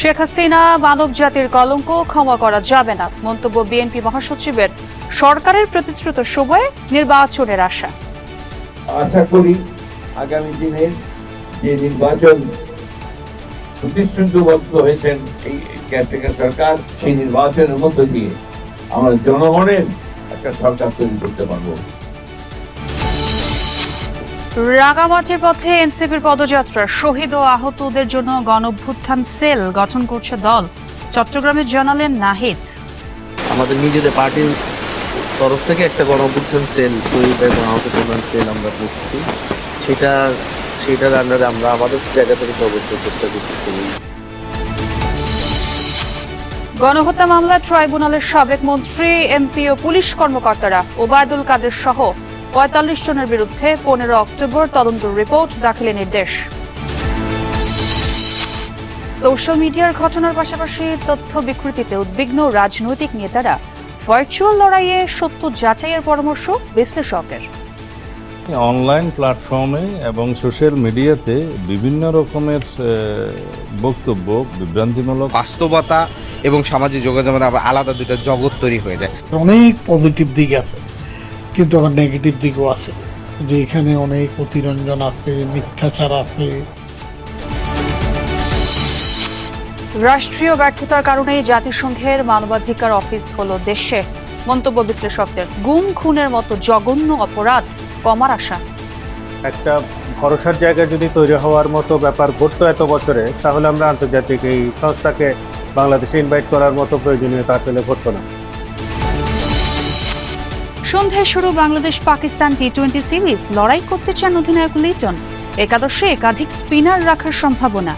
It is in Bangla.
শেখ হাসিনা মানব জাতির কলঙ্ক, ক্ষমা করা যাবে না মন্তব্য বিএনপি মহাসচিবের। সরকারের প্রতিশ্রুত সময়ে নির্বাচনের আশা। আশা করি আগামী দিনে যে নির্বাচন প্রতিশ্রুতিবদ্ধ হয়েছেন এই কেয়ারটেকার সরকার, সেই নির্বাচনের মধ্য দিয়ে আমরা জনগণের একটা সরকার তৈরি করতে পারবো। রাঙামাটির পথে এনসিপির পদযাত্রা, শহীদ ও আহতদের জন্য গণঅভ্যুত্থান সেল গঠন করছে দল। চট্টগ্রামে জানালেন নাহিদ। আমাদের নিজেদের পার্টির তরফ থেকে একটা গণঅভ্যুত্থান সেল, শহীদ এবং আহতদের সেল আমরা করছি। সেটার আন্ডারে আমরা আমাদের জায়গা থেকে অবশ্যই চেষ্টা করতেছি। গণহত্যা মামলায় ট্রাইব্যুনালের সাবেক মন্ত্রী, এমপি ও পুলিশ কর্মকর্তারা ওবায়দুল কাদের সহ ৪৫ জনের বিরুদ্ধে ১৫ অক্টোবর তদন্ত রিপোর্ট দাখিলের নির্দেশ। সোশ্যাল মিডিয়ার ঘটনার পাশাপাশি তথ্য বিকৃতিতে উদ্বিগ্ন রাজনৈতিক নেতারা, ভার্চুয়াল লড়াইয়ে সত্য যাচাইয়ের পরামর্শ বিশ্লেষকের। অনলাইন প্ল্যাটফর্মে এবং সোশ্যাল মিডিয়াতে বিভিন্ন রকমের বক্তব্য বিভ্রান্তিমূলক। বাস্তবতা এবং সামাজিক যোগাযোগের আবার আলাদা দুটো জগৎ তৈরি হয়ে যায়। অনেক পজিটিভ দিক আছে, কিন্তু আবার নেগেটিভ দিকও আছে, যে এখানে অনেক অতিরঞ্জন আছে, মিথ্যাচার আছে। রাষ্ট্রীয় ব্যর্থতার কারণে জাতিসংঘের মানবাধিকার অফিস হলো দেশে, মন্তব্য বিশ্লেষকদের। গুম খুনের মতো জঘন্য অপরাধ কমার আশা। একটা ভরসার জায়গা যদি তৈরি হওয়ার মতো ব্যাপার ঘটতো এত বছরে, তাহলে আমরা আন্তর্জাতিক এই সংস্থাকে বাংলাদেশে ইনভাইট করার মতো প্রয়োজনীয়তা আসলে ঘটতো না। সন্ধ্যায় শুরু বাংলাদেশ পাকিস্তান টি-20 সিরিজ। লড়াই করতে চান অধিনায়ক লিটন। একাদশে একাধিক স্পিনার রাখার সম্ভাবনা।